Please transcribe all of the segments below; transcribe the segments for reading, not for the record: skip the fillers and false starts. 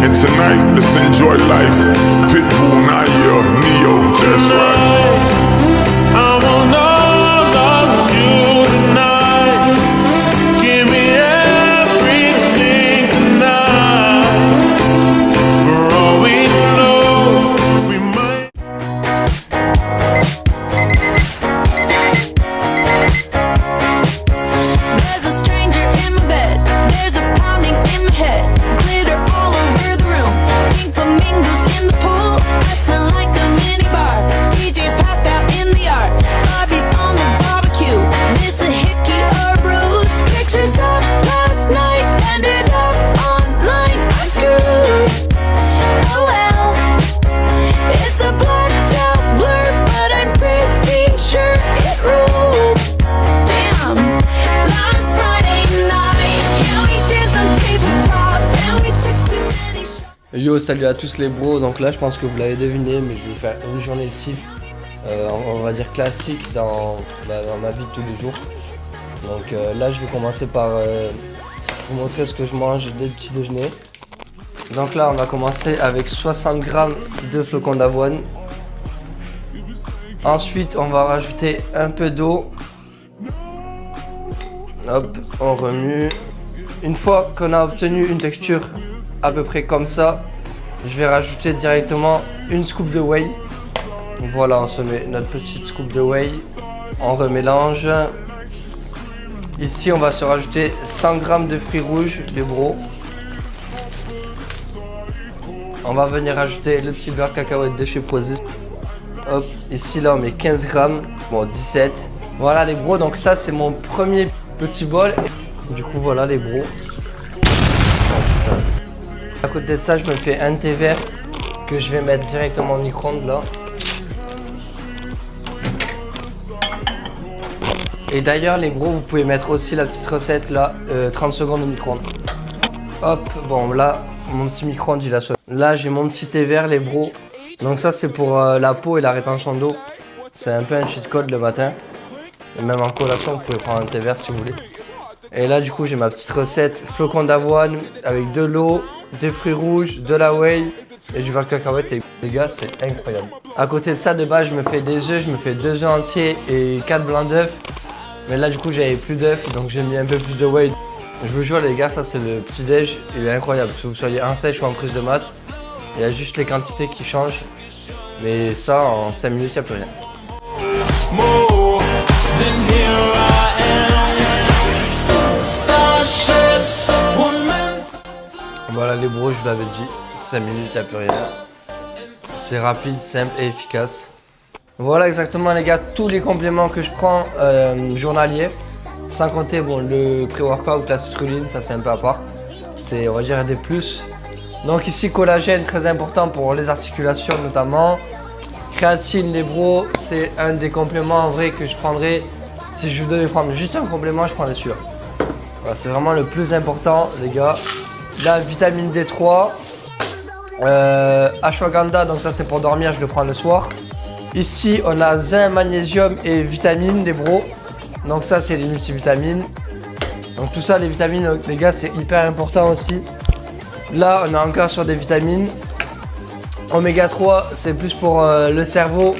And tonight, let's enjoy life. Pitbull, Naya, Neo, that's right. I want all of you tonight. Give me everything tonight. For all we know, we might. There's a stranger in my bed. There's a pounding in my head. Glitter all over the room. Pink flamingos in the pool. I smell like a minibar. DJ's passed out in the yard. Bobby's on the barbecue. This a hickey or bruise. Pictures of last night ended up online. I'm screwed. Oh well. It's a blacked out blur, but I'm pretty sure it ruled. Damn. Last Friday night, yeah, we danced on tabletops, and we took too many shots. Yo, salut à tous les bros. Donc là, je pense que vous l'avez deviné, mais je vais faire une journée de CIF, on va dire classique dans ma vie de tous les jours. Donc là, je vais commencer par vous montrer ce que je mange dès le petit déjeuner. Donc là, on va commencer avec 60 grammes de flocons d'avoine. Ensuite, on va rajouter un peu d'eau. Hop, on remue. Une fois qu'on a obtenu une texture à peu près comme ça, je vais rajouter directement une scoop de whey. Voilà, on se met notre petite scoop de whey. On remélange. Ici, on va se rajouter 100 grammes de fruits rouges, les bros. On va venir rajouter le petit beurre cacahuète de chez Prozis. Hop, ici là on met 15 grammes, bon 17. Voilà les bros, donc ça c'est mon premier petit bol. Du coup voilà les bros. Oh, putain. À côté de ça je me fais un thé vert que je vais mettre directement au micro-ondes là. Et d'ailleurs les bros vous pouvez mettre aussi la petite recette là, 30 secondes au micro-ondes. Hop, bon là mon petit micro-ondes il a sonné. Là j'ai mon petit thé vert les bros. Donc ça c'est pour la peau et la rétention d'eau. C'est un peu un cheat code le matin. Et même en collation vous pouvez prendre un thé vert si vous voulez. Et là du coup j'ai ma petite recette flocons d'avoine avec de l'eau, des fruits rouges, de la whey et du beurre de cacahuète. Et les gars c'est incroyable. À côté de ça de base je me fais des œufs, je me fais 2 œufs entiers et 4 blancs d'œufs. Mais là du coup j'avais plus d'œufs donc j'ai mis un peu plus de whey. Je vous jure les gars, ça c'est le petit déj, il est incroyable. Que vous soyez en sèche ou en prise de masse, il y a juste les quantités qui changent. Mais ça en 5 minutes il n'y a plus rien. More than here I am. Starships, women. Voilà les bros, je vous l'avais dit, 5 minutes il n'y a plus rien. C'est rapide, simple et efficace. Voilà exactement les gars, tous les compléments que je prends journaliers. Sans compter bon, le pré-workout, la citrulline, ça c'est un peu à part. C'est on va dire des plus. Donc ici collagène, très important pour les articulations notamment. Créatine les bros, c'est un des compléments en vrai que je prendrais. Si je devais prendre juste un complément, je prendrais celui-là. Voilà, c'est vraiment le plus important les gars. La vitamine D3. Ashwagandha, donc ça c'est pour dormir, je le prends le soir. Ici on a zinc, magnésium et vitamines les bros. Donc ça c'est les multivitamines. Donc tout ça les vitamines les gars c'est hyper important aussi. Là on est encore sur des vitamines. Oméga 3 c'est plus pour le cerveau.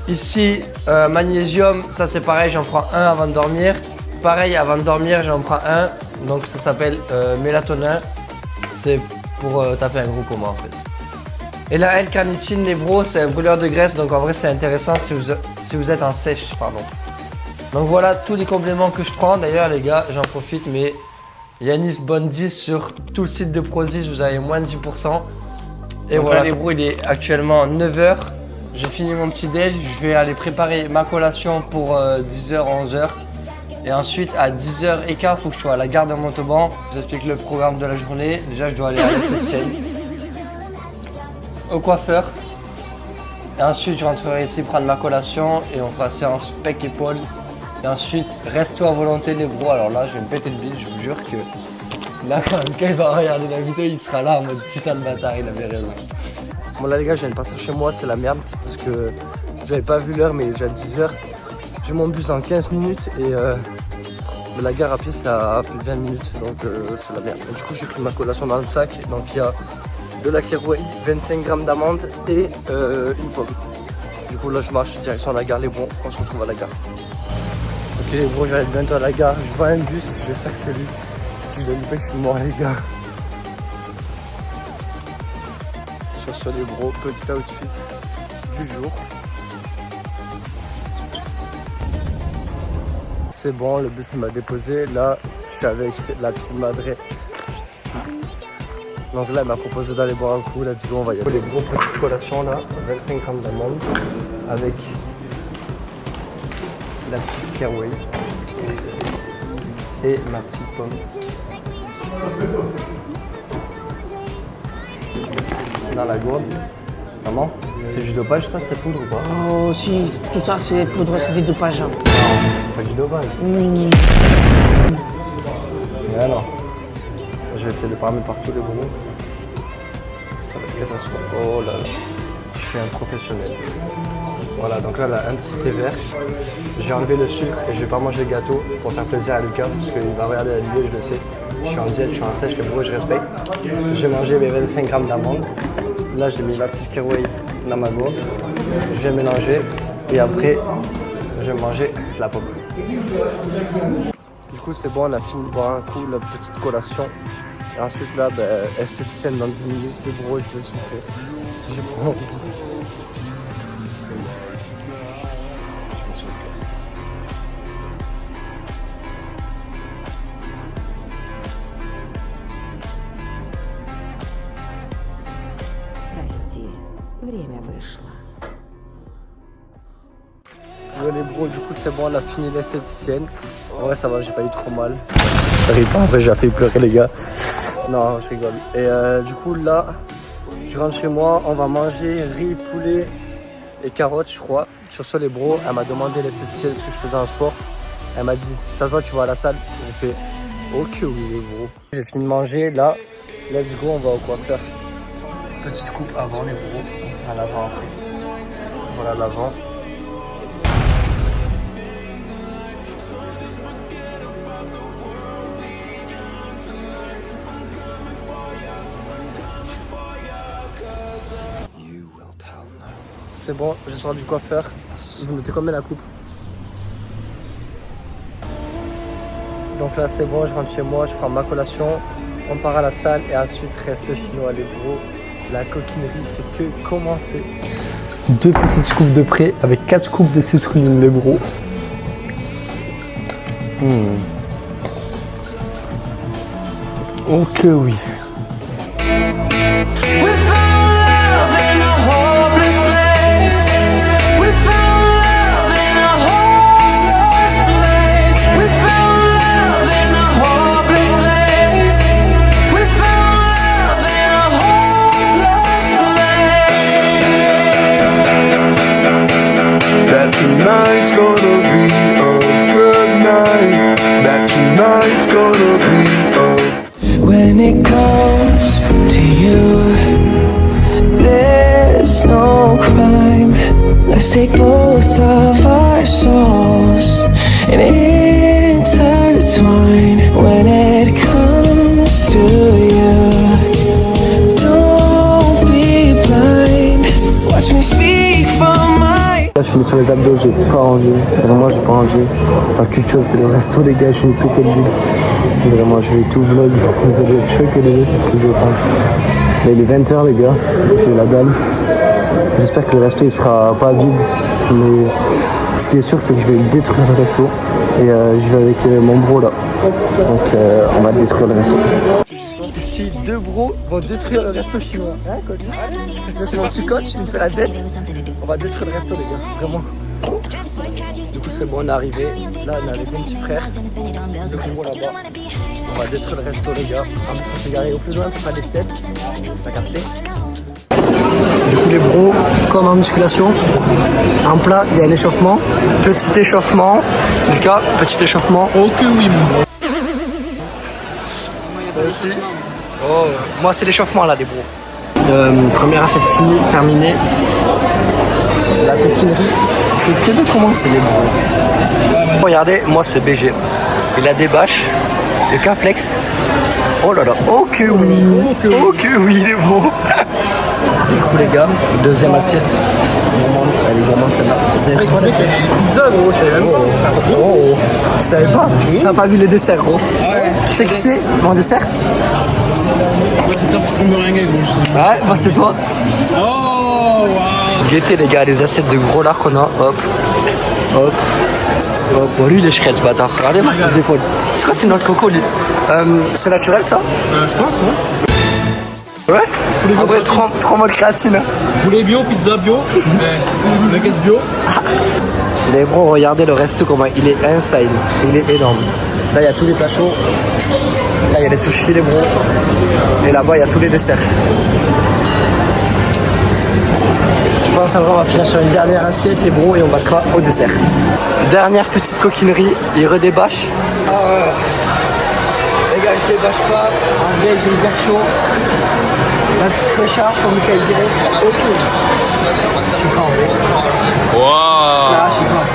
Ici magnésium ça c'est pareil, j'en prends un avant de dormir. Pareil avant de dormir j'en prends un. Donc ça s'appelle mélatonine. C'est pour taper un gros coma en fait. Et la L-carnitine les bros c'est un brûleur de graisse. Donc en vrai c'est intéressant si vous êtes en sèche pardon. Donc voilà tous les compléments que je prends. D'ailleurs les gars j'en profite mais Yanis Bondi sur tout le site de Prozis vous avez moins de 10%. Et donc voilà les bros il est actuellement 9h. J'ai fini mon petit déj. Je vais aller préparer ma collation pour 10h 11h. Et ensuite à 10h15 il faut que je sois à la gare de Montauban. Je vous explique le programme de la journée. Déjà je dois aller à l'essentiel, au coiffeur. Et ensuite je rentrerai ici prendre ma collation et on fera séance pec épaule. Et ensuite, reste-toi à volonté les bros. Alors là, je vais me péter le bide, je vous jure que là, quand il va regarder la vidéo, il sera là en mode putain de bâtard, il avait raison. Bon là les gars, je viens de passer chez moi, c'est la merde parce que j'avais pas vu l'heure, mais j'ai à 10h. J'ai mon bus dans 15 minutes et Mais la gare à pied c'est à plus de 20 minutes, donc c'est la merde. Du coup j'ai pris ma collation dans le sac, donc il y a de la Kirouaï, 25 grammes d'amandes et une pomme. Du coup là je marche direction la gare Les Bros, on se retrouve à la gare. Ok les bros, j'arrive bientôt à la gare, je vois un bus, j'espère que c'est lui. Si je le loupé, je suis mort les gars. Sur ce les bros, petit outfit du jour. C'est bon, le bus m'a déposé. Là, je suis avec la petite madré. Donc là, elle m'a proposé d'aller boire un coup. Let's go, on va y aller. Les gros petites collations là, 25 grammes d'amandes avec la petite Kirouaï et ma petite pomme. Dans la gourde. Maman, c'est du dopage ça, cette poudre ou pas? Oh si, tout ça c'est poudre, c'est du dopage. Non, c'est pas du dopage. Oui. Mais alors, je vais essayer de parler partout les gros. Ça va être catastrophe. Oh là là, je suis un professionnel. Voilà, donc là, un petit thé vert. J'ai enlevé le sucre et je vais pas manger le gâteau pour faire plaisir à Lucas parce qu'il va regarder la vidéo, je le sais. Je suis en diète, je suis en sèche, le je respecte. J'ai mangé mes 25 grammes d'amandes. Là, j'ai mis la petite Kirouaï dans ma gourde. Je vais mélanger et après, je vais manger la pomme. Du coup, c'est bon, on a fini de boire un coup, la petite collation. Et ensuite, là, esthéticienne dans 10 minutes, c'est gros, je vais souffrir. J'ai pas envie. Прости, время вышло. Ouais les bros, du coup c'est bon, on a fini l'esthéticienne. Ouais ça va, j'ai pas eu trop mal. Après j'ai failli pleurer les gars. Non, je rigole. Et du coup là, je rentre chez moi, on va manger riz, poulet et carottes je crois. Sur ce les bros, elle m'a demandé l'esthéticienne ce que je faisais en sport. Elle m'a dit, ça se voit tu vas à la salle. J'ai fait, ok oui les bros. J'ai fini de manger, là, let's go, on va au coiffeur. Petite coupe avant les bros, à l'avant après. Voilà l'avant. C'est bon, je sors du coiffeur. Vous mettez combien la coupe? Donc là c'est bon, je rentre chez moi, je prends ma collation, on part à la salle et ensuite reste chinois les bros. La coquinerie fait que commencer. 2 petites scoops de près avec 4 scoops de citrouille les bros. Ok oui. Tonight's gonna be a good night. That tonight's gonna be a. When it comes to you, there's no crime. Let's take both of our souls and intertwine. When it comes to you, don't be blind. Watch me speak from my. Là je suis sur les abdos, j'ai pas envie, vraiment j'ai pas envie. Tant que chose c'est le resto les gars, je suis une pété de bulle. Vraiment je vais tout vlog, vous allez être choqués de ce que je vais prendre. Mais il est 20h les gars, j'ai la dalle. J'espère que le resto il sera pas vide, mais ce qui est sûr c'est que je vais détruire le resto. Et je vais avec mon bro là, donc on va détruire le resto. Ici 2 bros vont détruire le resto chinois. Hein coach? C'est mon petit coach, il me fait la jet. On va détruire le resto les gars, vraiment. Du coup c'est bon, on est arrivé. Là on est avec mon petit frère. Le gros là-bas. On va détruire le resto les gars. On va se garer au plus loin pour faire des steps. T'as capté? Du coup les bros, comme en musculation, en plat il y a l'échauffement. Petit échauffement. Lucas, petit échauffement. Ok oui. Merci. Oh, moi c'est l'échauffement là les bros. Première assiette finie, terminée. La coquinerie fait que de commencer les bros. Regardez, moi c'est BG. Il a des bâches, le Caflex. Oh là là, oh que oui, oh que oui les bros. Du coup les gars, deuxième assiette. Gourmande, elle est gourmande celle-là. Vous avez quoi? Pizza gros, je savais même pas. Oh, tu savais pas? T'as pas vu les desserts gros? Ouais. Tu sais qui c'est mon dessert? Moi c'est un petit truc meringue gros. Ouais, moi c'est toi. Oh waouh. Guettez les gars, les assiettes de gros lard qu'on a. Hop, hop. Oh, bon, lui il est shred ce bâtard. Regardez-moi ses épaules. C'est quoi, c'est notre coco lui? C'est naturel ça? Je pense ouais. Ouais? En vrai, trop mode création là. Poulet bio, pizza bio, la caisse bio. Les bros, regardez le resto comment il est insane. Il est énorme. Là il y a tous les plats chauds. Là il y a les sushis les bros. Et là-bas il y a tous les desserts. Je pense qu'on va finir sur une dernière assiette les bros et on passera au dessert. Dernière petite coquinerie, il redébâche. Ah ouais. Les gars, je débâche pas. En vrai, j'ai hyper chaud. La petite recharge, comme Michael dirait. Ok. Je suis prêt en vrai. Waouh. Ah, je suis prêt.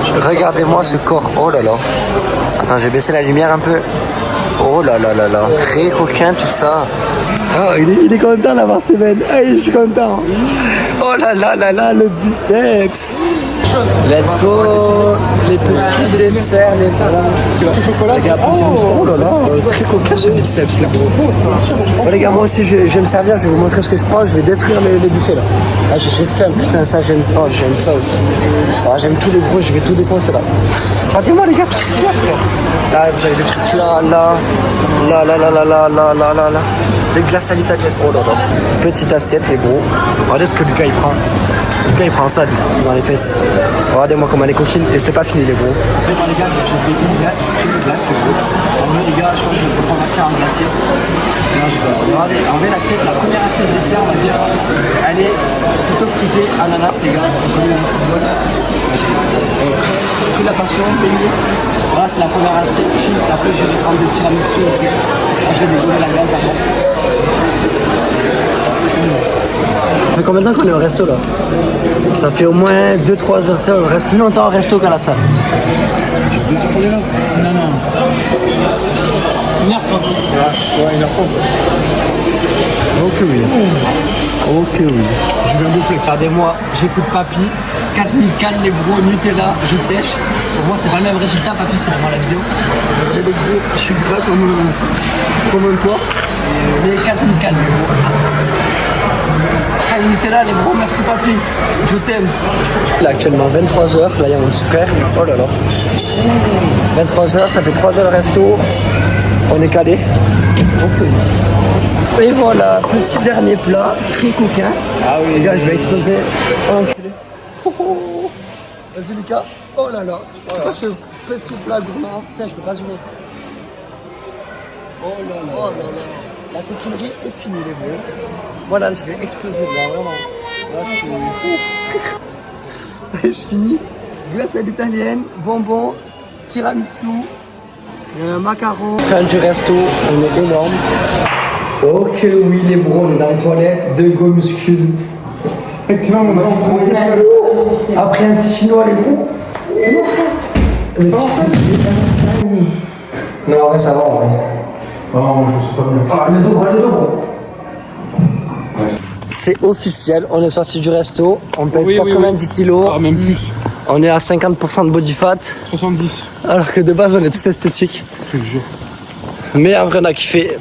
Les gars, regardez-moi ce corps. Oh là là. Attends, j'ai baissé la lumière un peu. Oh là là là là. Très coquin tout ça. Oh, il est content d'avoir ses veines. Hey, je suis content. Oh là là là là, le biceps. Let's go. Les petits desserts, les chocolat. Les gars, oh là là, très coquin ce biceps, les gros. Bon, les gars, moi aussi, je vais me servir. Je vais vous montrer ce que je prends. Je vais détruire les buffets là. Ah, j'ai faim. Putain, ça, j'aime. Oh, j'aime ça aussi. Ah, j'aime tous les gros. Je vais tout défoncer là. Regardez-moi, les gars, tout ce qu'il y a, frère. Là, vous avez des trucs là, là, là, là, là, là, là, là, là, là, là. Des glaces à l'italienne. Oh là là. Petite assiette, les gros. Regardez ce que Lucas il prend. Lucas il prend ça lui, dans les fesses. Regardez-moi comment elle est coquine et c'est pas fini les gros. Les gars, j'ai fait une glace les gros. En vrai les gars, je pense que je vais convertir en glacier. Non, je vais regardez, en vrai l'assiette, la première assiette dessert on va dire, elle est plutôt fritée, ananas les gars. On connaît dans le football. Fruit de la passion, beignet. Voilà, c'est la première assiette. Après je vais prendre des tiramisu. Là je vais dégoler la glace avant. Ça fait combien de temps qu'on est au resto là? Ça fait au moins 2-3 heures. On reste plus longtemps au resto qu'à la salle. 2 heures pour les là? Non. 1h30. Ouais, 1h30. Ok oui. Ok oui. Je viens de bouffer. Regardez-moi, j'écoute Papy. 4000 cales les bros, Nutella, je sèche. Pour moi c'est pas le même résultat, Papy c'est vraiment la vidéo. Et les bros, je suis gras comme un porc. Mais 4000 cales les bros. Nutella les bros, merci Papy, je t'aime. Là actuellement 23h, là il y a mon petit frère, oh là là. 23h, ça fait 3 heures le resto, on est calé. Okay. Et voilà, petit dernier plat, très coquin. Ah oui. Les gars, je vais exploser. Oh enculé. Oh, oh, oh. Vas-y Lucas. Oh là là. C'est quoi ce petit plat gourmand? Putain, je peux pas zoomer. Oh là là. Oh là là. La coquinerie est finie les bros. Voilà, je vais exploser là, vraiment. Là, je finis. Glace à l'italienne, bonbons, tiramisu, macaron. Fin du resto, on est énorme. Ok oui les bros, on est dans les toilettes, 2 go muscule. Effectivement, mon ventre. Après un petit chinois les bros. C'est ouf. Le fils non en vrai ça va en vrai. Non, je sais pas bien. Ah le dos gros. C'est officiel, on est sorti du resto, on pèse 90 kilos. Ah, même plus. On est à 50% de body fat. 70. Alors que de base on est tous esthétiques. Je te jure. Mais en vrai on a kiffé.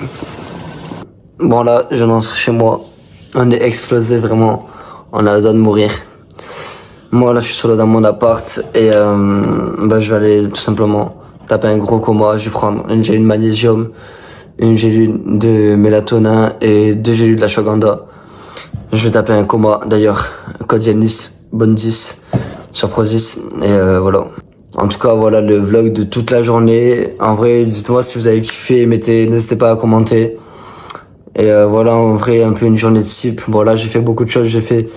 Bon là, je rentre chez moi. On est explosé vraiment. On a le droit de mourir. Moi là je suis solo dans mon appart et je vais aller tout simplement taper un gros coma. Je vais prendre une gélule de magnésium, une gélule de mélatonine et 2 gélules de l'ashwagandha. Je vais taper un coma d'ailleurs. Code Yanis, bonne 10 sur Prozis et voilà. En tout cas voilà le vlog de toute la journée. En vrai dites-moi si vous avez kiffé, n'hésitez pas à commenter. Et voilà en vrai un peu une journée de type. Bon là j'ai fait beaucoup de choses, j'ai fait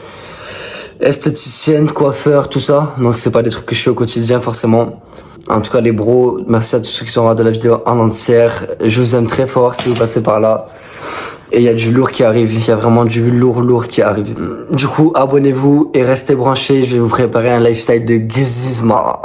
esthéticienne, coiffeur, tout ça. Donc c'est pas des trucs que je fais au quotidien forcément. En tout cas les bros, merci à tous ceux qui sont regardés la vidéo en entière. Je vous aime très fort si vous passez par là. Et il y a du lourd qui arrive, il y a vraiment du lourd qui arrive. Du coup abonnez-vous et restez branchés, je vais vous préparer un lifestyle de Gizma.